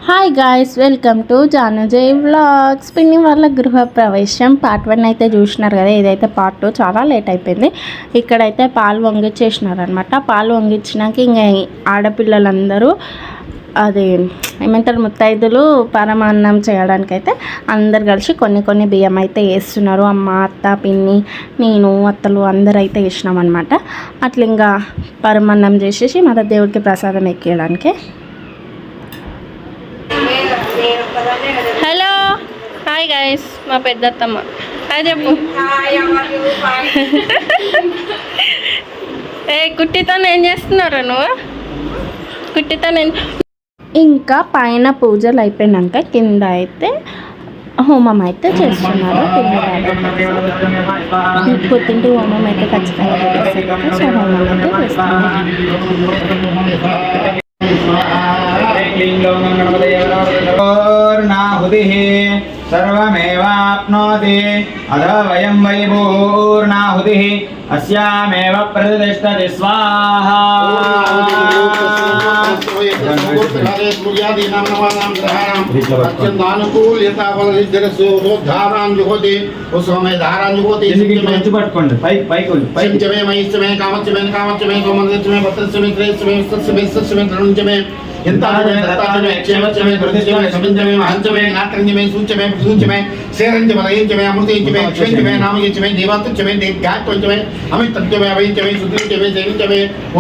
Hi guys, welcome to Janujay vlogs. పిన్ని వాళ్ళ గృహ ప్రవేశం పార్ట్ 1 అయితే చూసినారు కదా. ఇదైతే పార్ట్ 2. చాలా లేట్ అయిపోయింది. ఇక్కడైతే పాలు వంగిచ్చేసినారనమాట. పాలు వంగించినాక ఇంకా ఆడపిల్లలందరూ అది ఏమంటారు ముత్తైదులు పరమాన్నం చేయడానికైతే అందరు కలిసి కొన్ని బియ్యం అయితే వేస్తున్నారు. అమ్మ, అత్త, పిన్ని, నేను, అత్తలు అందరూ అయితే వేసినాం అనమాట. అట్లా ఇంకా పరమాన్నం చేసేసి మన దేవుడికి ప్రసాదం ఎక్కేయడానికి. హలో, హాయ్ గైస్, మా పెద్దత్తమ్మ. హాయ్ చెప్పు. కుట్టితో ఏం చేస్తున్నారు నువ్వు? కుట్టితో ఇంకా పైన పూజలు అయిపోయినాక కింద అయితే హోమం అయితే చేస్తున్నారు. పుట్టింటి హోమం అయితే ఖచ్చితంగా పెట్టేస్తారు. సో హోమం అయితే చేస్తున్నారు. सर्वमेवाप्नोति अधो वयं वै पूर्णाहुतिः अस्यामेव प्रतिष्ठति स्वाहा।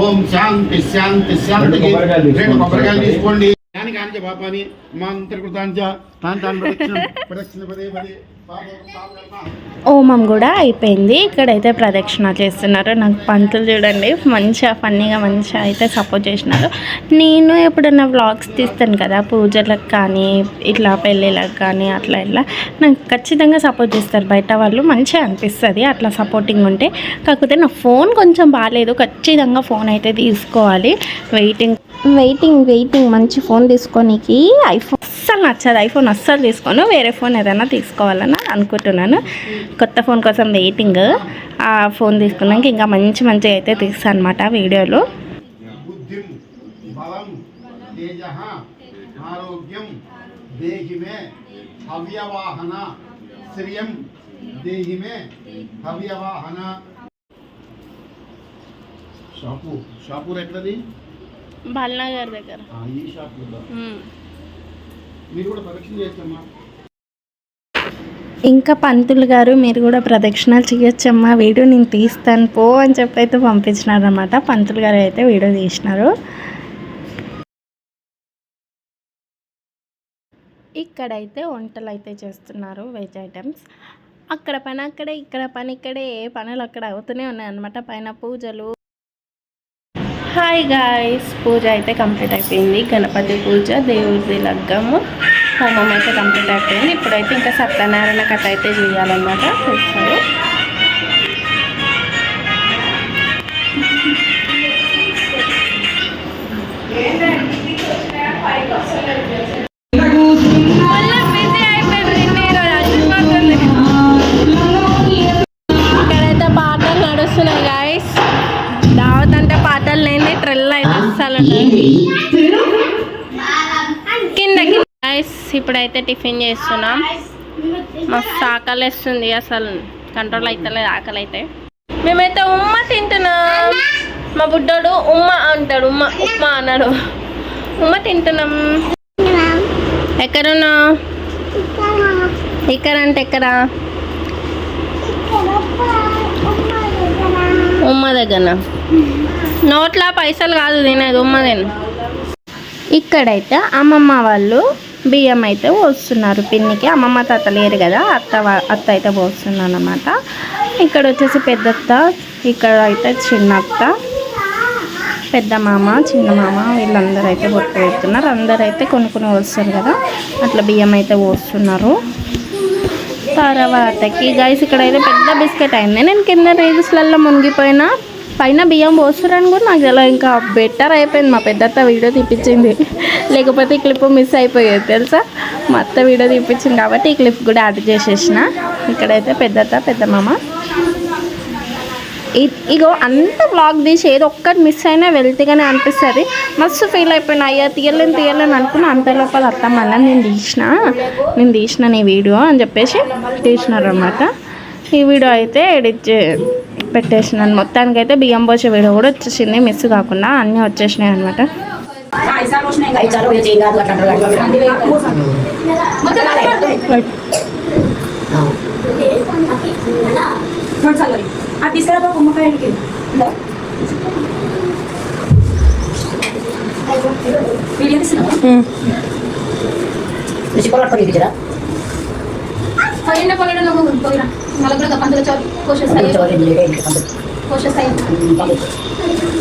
ఓం శాంతి శాంతి శాంతి. తీసుకోండి. పాపాని హోమం కూడా అయిపోయింది. ఇక్కడైతే ప్రదక్షిణ చేస్తున్నారు. నాకు పంతులు చూడండి మంచిగా ఫన్నీగా మంచిగా అయితే సపోర్ట్ చేసినారు. నేను ఎప్పుడన్నా వ్లాగ్స్ తీస్తాను కదా, పూజలకు కానీ ఇట్లా పెళ్ళిళ్ళకి కానీ అట్లా ఇట్లా నాకు ఖచ్చితంగా సపోర్ట్ చేస్తారు బయట వాళ్ళు. మంచిగా అనిపిస్తుంది అట్లా సపోర్టింగ్ ఉంటే. కాకపోతే నా ఫోన్ కొంచెం బాగాలేదు. ఖచ్చితంగా ఫోన్ అయితే తీసుకోవాలి. వెయిటింగ్ మంచి ఫోన్ తీసుకోనికి. ఐఫోన్ అస్సలు నచ్చదు. ఐఫోన్ అస్సలు తీసుకోను. వేరే ఫోన్ ఏదైనా తీసుకోవాలని అనుకుంటున్నాను. కొత్త ఫోన్ కోసం వెయిటింగ్. ఆ ఫోన్ తీసుకున్నాక ఇంకా మంచి అయితే తీస్తాను అనమాట వీడియోలో. షాపూర్ ఎక్కడది? బాలనగర్ దగ్గర. ఇంకా పంతులు గారు మీరు కూడా ప్రదక్షిణాలు చేయొచ్చమ్మా, వీడియో నేను తీస్తాను పో అని చెప్పి అయితే పంపించినారు అనమాట. పంతులు గారు అయితే వీడియో తీసినారు. ఇక్కడైతే వంటలు అయితే చేస్తున్నారు, వెజ్ ఐటమ్స్. అక్కడ పని అక్కడే, ఇక్కడ పని ఇక్కడే, ఏ పనులు అక్కడ అవుతూనే ఉన్నాయన్నమాట. పైన పూజలు. హాయ్ గాయ్స్, పూజ అయితే కంప్లీట్ అయిపోయింది. గణపతి పూజ, దేవుడి లగ్గము, హోమం అయితే కంప్లీట్ అయిపోయింది. ఇప్పుడైతే ఇంకా సత్యనారాయణ కథ అయితే చేయాలన్నమాట. చూస్తారు. ఇక్కడైతే పాటలు నడుస్తున్నాయి గాయ్స్. దావత్ అంటే పాటలు లేని ట్రెల్ అయితే అస్సలు కింద. ఇప్పుడైతే టిఫిన్ చేస్తున్నాం. మస్తు ఆకలి వేస్తుంది, అసలు కంట్రోల్ అవుతలేదు ఆకలి అయితే. మేమైతే ఉమ్మ తింటున్నాం. మా బుడ్డోడు ఉమ్మ అంటాడు, ఉప్మా అన్నాడు. ఉమ్మ తింటున్నాం. ఎక్కడున్నా? ఇక్కడ అంటే ఎక్కడ? ఉమ్మ దగ్గర. నోట్ల పైసలు కాదు తినేది, ఉమ్మ తిను. ఇక్కడైతే అమ్మమ్మ వాళ్ళు బియ్యం అయితే పోస్తున్నారు పిన్నికి. అమ్మమ్మ తాత లేరు కదా, అత్త అయితే పోస్తున్నారు అన్నమాట. ఇక్కడ వచ్చేసి పెద్దత్త, ఇక్కడ అయితే చిన్నత్త, పెద్ద మామ, చిన్న మామ వీళ్ళందరూ అయితే బొట్టు పెడుతున్నారు. అందరూ అయితే కొన్ని వస్తారు కదా, అట్లా బియ్యం అయితే పోస్తున్నారు. తర్వాతకి గైస్ ఇక్కడైతే పెద్ద బిస్కెట్ అయింది. నేను కింద రీల్స్లలో మునిగిపోయినా పైన బియ్యం పోస్తారని కూడా నాకు ఇలా ఇంకా బెటర్ అయిపోయింది. మా పెద్దత్త వీడియో తీపించింది, లేకపోతే ఈ క్లిప్ మిస్ అయిపోయేది తెలుసా. మా అత్త వీడియో తీపించింది కాబట్టి ఈ క్లిప్ కూడా యాడ్ చేసేసిన. ఇక్కడైతే పెద్దత్త, పెద్ద మామ ఇగో అంత వ్లాగ్ తీసి ఏదో ఒక్కటి మిస్ అయినా వెళ్తేగానే అనిపిస్తుంది. మస్తు ఫీల్ అయిపోయినా, అయ్యా తీయలేను అనుకున్నా. అంత లోపల అత్తమ్మ నేను తీసిన నీ వీడియో అని చెప్పేసి తీసినారనమాట. ఈ వీడియో అయితే ఎడిట్ పెట్టేసినాను. మొత్తానికైతే బియ్యం పోసే వీడియో కూడా వచ్చేసింది, మిస్ కాకుండా అన్నీ వచ్చేసినాయి అనమాట.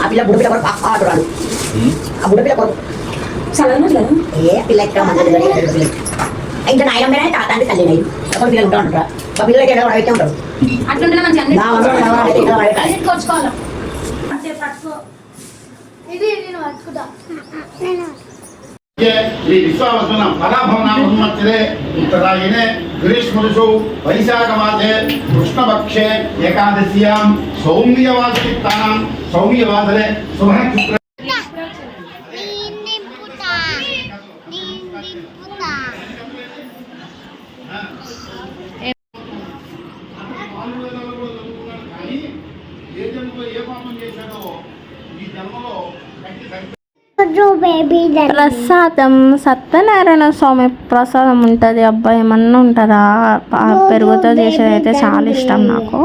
ఆ పిల్ల బుడ్డ పిల్ల కొరకు ఆడురాడు. ఆ బుడ్డ పిల్ల కొరకు ఏ పిల్ల ఇంకా నాయనమ్మే తాత అంటే తల్లి నైదు ఒక పిల్లలు ఉంటా ఉంటారా ఒక పిల్లలకి ఎక్కడ అయితే ఉంటారు. శ్రీ విశ్వావసున పరాభవనామత్సరే ఉత్తరాయణే గ్రీష్మఋషౌ వైశాఖమాసే కృష్ణపక్షే ఏకాదశ్యాం సౌమ్యవాసయుక్తానాం సౌమ్యవాసరే శుభనక్షత్ర ప్రసాదం సత్యనారాయణ స్వామి ప్రసాదం ఉంటుంది. అబ్బాయి ఏమన్నా ఉంటుందా? పెరుగుతో చేసేది అయితే చాలా ఇష్టం నాకు.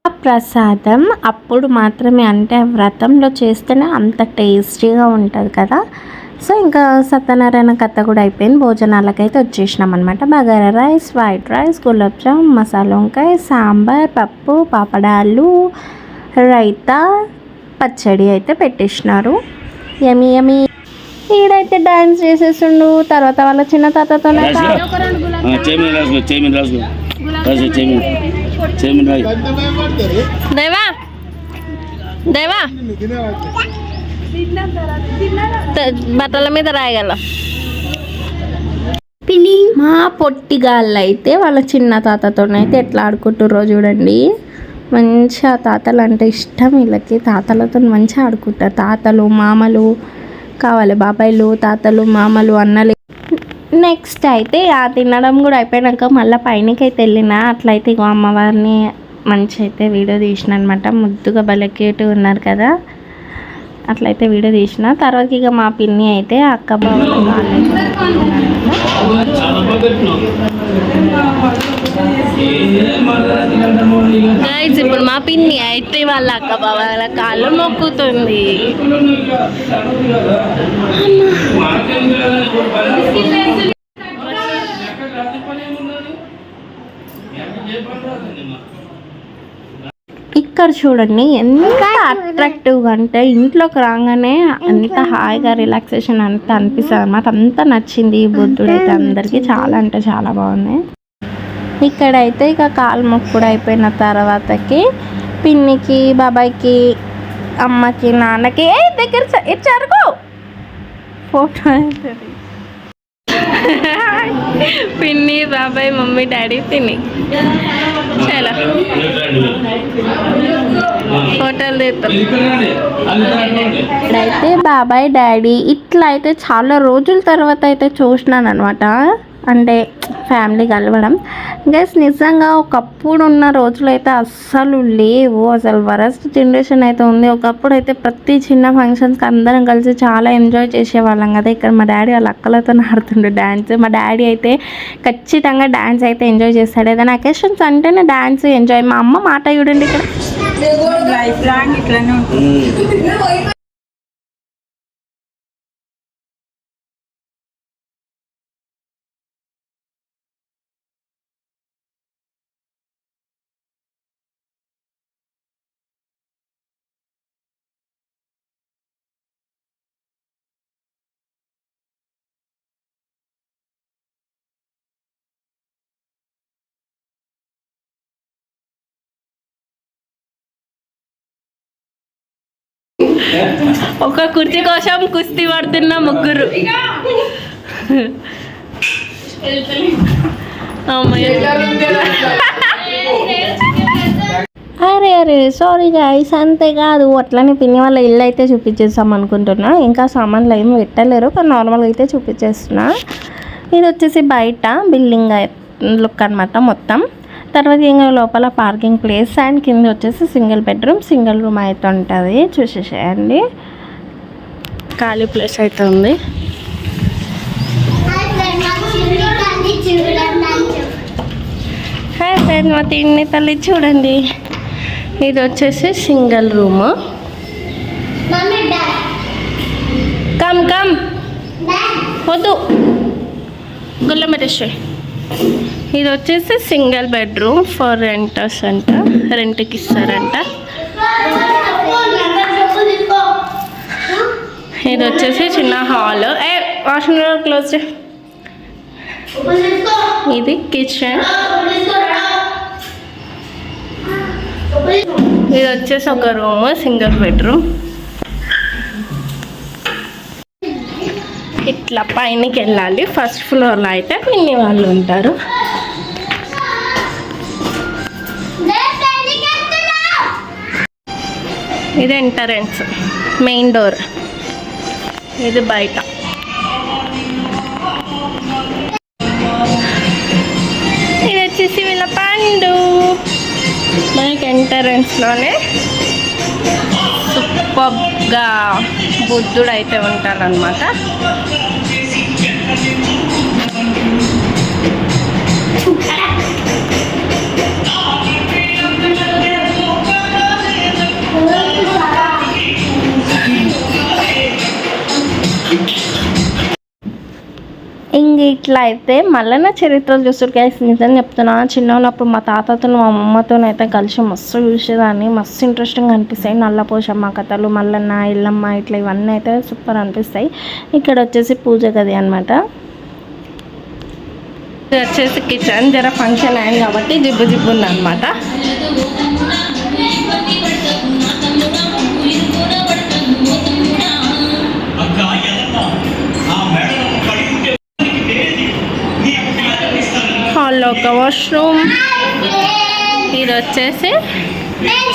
ఆ ప్రసాదం అప్పుడు మాత్రమే, అంటే వ్రతంలో చేస్తేనే అంత టేస్టీగా ఉంటుంది కదా. సో ఇంకా సత్యనారాయణ కథ కూడా అయిపోయింది. భోజనాలకైతే వచ్చేసినాం అనమాట. Bagara rice, white rice, gulab jam, masala వంకాయ, సాంబార్, పప్పు, పాపడాలు, రైతా, పచ్చడి అయితే పెట్టేసినారు. Yummy yummy. ఈడైతే డాన్స్ చేసేసిండు. తర్వాత వాళ్ళ చిన్న తాతతో దేవా దేవా బట్టల మీద రాయగల. మా పొట్టిగాళ్ళు అయితే వాళ్ళ చిన్న తాతతోనైతే ఎట్లా ఆడుకుంటుర్రో చూడండి. మంచిగా తాతలు అంటే ఇష్టం వీళ్ళకి. తాతలతో మంచిగా ఆడుకుంటారు. తాతలు మామలు కావాలి, బాబాయిలు తాతలు మామలు అన్నలు. నెక్స్ట్ అయితే ఆ తినడం కూడా అయిపోయాక మళ్ళీ పైనకి అయితే వెళ్ళిన. అట్లయితే ఇగో అమ్మవారిని మంచి అయితే వీడియో తీసిన అనమాట. ముద్దుగా భలే క్యూట్గా ఉన్నారు కదా. అట్లయితే వీడియో తీసిన. తర్వాత ఇక మా పిన్ని అయితే అక్క బావలు ఇప్పుడు మా పిన్ని అయితే వాళ్ళ అక్క బావల కాళ్ళు మొక్కుతుంది. ఇక్కడ చూడండి ఎంత అట్రాక్టివ్గా అంటే ఇంట్లోకి రాగానే అంత హాయిగా రిలాక్సేషన్ అంత అనిపిస్తుంది అనమాట. అంత నచ్చింది ఈ బుద్ధుడు అయితే అందరికీ చాలా అంటే చాలా బాగుంది. ఇక్కడైతే ఇక కాలు మొక్కుడు అయిపోయిన తర్వాతకి పిన్నికి, బాబాయ్కి, అమ్మకి, నాన్నకి దగ్గర ఇచ్చారు ఫోటో అవుతుంది. పిన్ని, బాబాయ్, మమ్మీ, డాడీ, పిన్ని చాలా ఫోటోలు తీస్తాం. ఇక్కడైతే బాబాయ్, డాడీ ఇట్లా అయితే చాలా రోజుల తర్వాత అయితే చూసినాను అనమాట. అంటే ఫ్యామిలీ కలవడం. గైస్ నిజంగా ఒకప్పుడు ఉన్న రోజులు అయితే అస్సలు లేవు. అసలు వరస్ట్ జనరేషన్ అయితే ఉంది. ఒకప్పుడు అయితే ప్రతి చిన్న ఫంక్షన్స్కి అందరం కలిసి చాలా ఎంజాయ్ చేసేవాళ్ళం కదా. ఇక్కడ మా డాడీ వాళ్ళ అక్కలతో ఆడుతుండే డ్యాన్స్. మా డాడీ అయితే ఖచ్చితంగా డ్యాన్స్ అయితే ఎంజాయ్ చేస్తాడు. ఏదైనా అకేషన్స్ అంటేనే డ్యాన్స్ ఎంజాయ్. మా అమ్మ మాట చూడండి ఇక్కడ. ఒక కుర్చీ కోసం కుస్తీ పడుతున్న ముగ్గురు. అరే సారీ గైస్, అంతేకాదు అట్లనే పిన్ని వాళ్ళ ఇల్లు అయితే చూపించేస్తాం అనుకుంటున్నా. ఇంకా సామాన్లు ఏమి పెట్టలేరు, కానీ నార్మల్గా అయితే చూపించేస్తున్నా. ఇది వచ్చేసి బయట బిల్డింగ్ లుక్ అనమాట మొత్తం. తర్వాత ఇంకా లోపల పార్కింగ్ ప్లేస్ అండ్ కింద వచ్చేసి సింగిల్ బెడ్రూమ్ సింగిల్ రూమ్ అయితే ఉంటుంది. చూసేసేయండి, ఖాళీ ప్లేస్ అయితే ఉంది. హాయ్ ఫ్రెండ్, మా తిండి తల్లి చూడండి. ఇది వచ్చేసి సింగిల్ రూమ్. కమ్ కమ్ వద్దు గుల్ల మెరేష్. ఇది వచ్చేసి సింగిల్ బెడ్రూమ్ ఫర్ రెంటర్స్ అంట, రెంట్కి ఇస్తారంట. ఇది వచ్చేసి చిన్న హాల్. Washroom close. ఇది కిచెన్. ఇది వచ్చేసి ఒక రూమ్ సింగిల్ బెడ్రూమ్. ఇట్లా పైనకి వెళ్ళాలి. ఫస్ట్ ఫ్లోర్లో అయితే పిన్ని వాళ్ళు ఉంటారు. ఇది ఎంట్రన్స్, మెయిన్ డోర్. ఇది బయట. ఇది వచ్చేసి వీళ్ళ పండు. మనకి ఎంట్రన్స్లోనే సూపర్గా బుద్ధుడు అయితే ఉంటాడనమాట. ఇంక ఇట్లా అయితే మళ్ళీ నా చరిత్రలు చూస్తారు గైస్. నిజం చెప్తున్నా, చిన్నప్పుడు మా తాతతో మా అమ్మతో అయితే కలిసి మస్తు చూసేదాన్ని. మస్తు ఇంట్రెస్టింగ్గా అనిపిస్తాయి. నల్లపోషమ్మ కథలు, మల్లన్న, ఇల్లమ్మ, ఇట్లా ఇవన్నీ అయితే సూపర్ అనిపిస్తాయి. ఇక్కడ వచ్చేసి పూజ గది అనమాట. ఇది వచ్చేసి కిచెన్. జర ఫంక్షన్ అయింది కాబట్టి జిబ్బు జిబ్బు ఉంది అనమాట. హాల్లో ఒక వాష్రూమ్. ఇది వచ్చేసి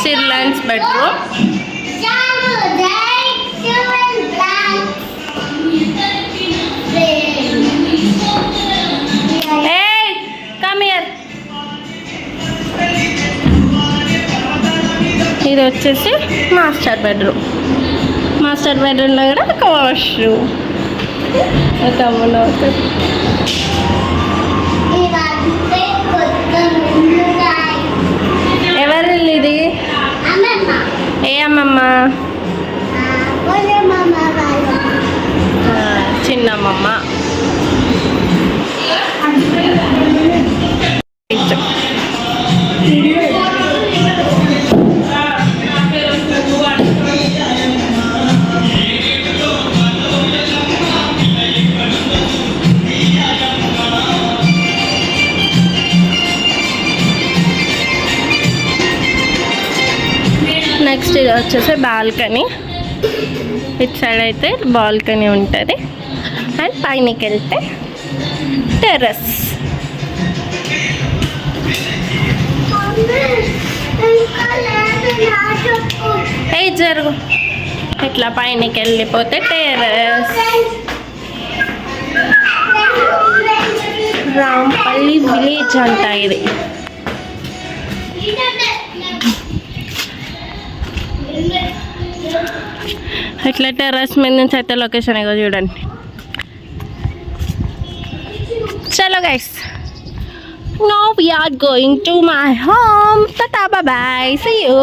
చిల్డ్రన్స్ బెడ్రూమ్. ఇది వచ్చేసి మాస్టర్ బెడ్రూమ్. మాస్టర్ బెడ్రూమ్లో కూడా ఒక వాష్రూమ్. ఎవరి ఇది? ఏ అమ్మమ్మ? చిన్నమ్మమ్మ. నెక్స్ట్ ఇది వచ్చేసి బాల్కనీ. ఇటు సైడ్ అయితే బాల్కనీ ఉంటుంది. అండ్ పైనకి వెళ్తే టెర్రస్. ఏ జరుగు. ఇట్లా పైనకి వెళ్ళిపోతే టెర్రస్. రాంపల్లి విలేజ్ అంట ఇది. ఇట్లా టెర్రస్ మీద నుంచి అయితే లొకేషన్ ఏదో చూడండి. చలో guys, now we are going to my home. Tata, bye bye, see you.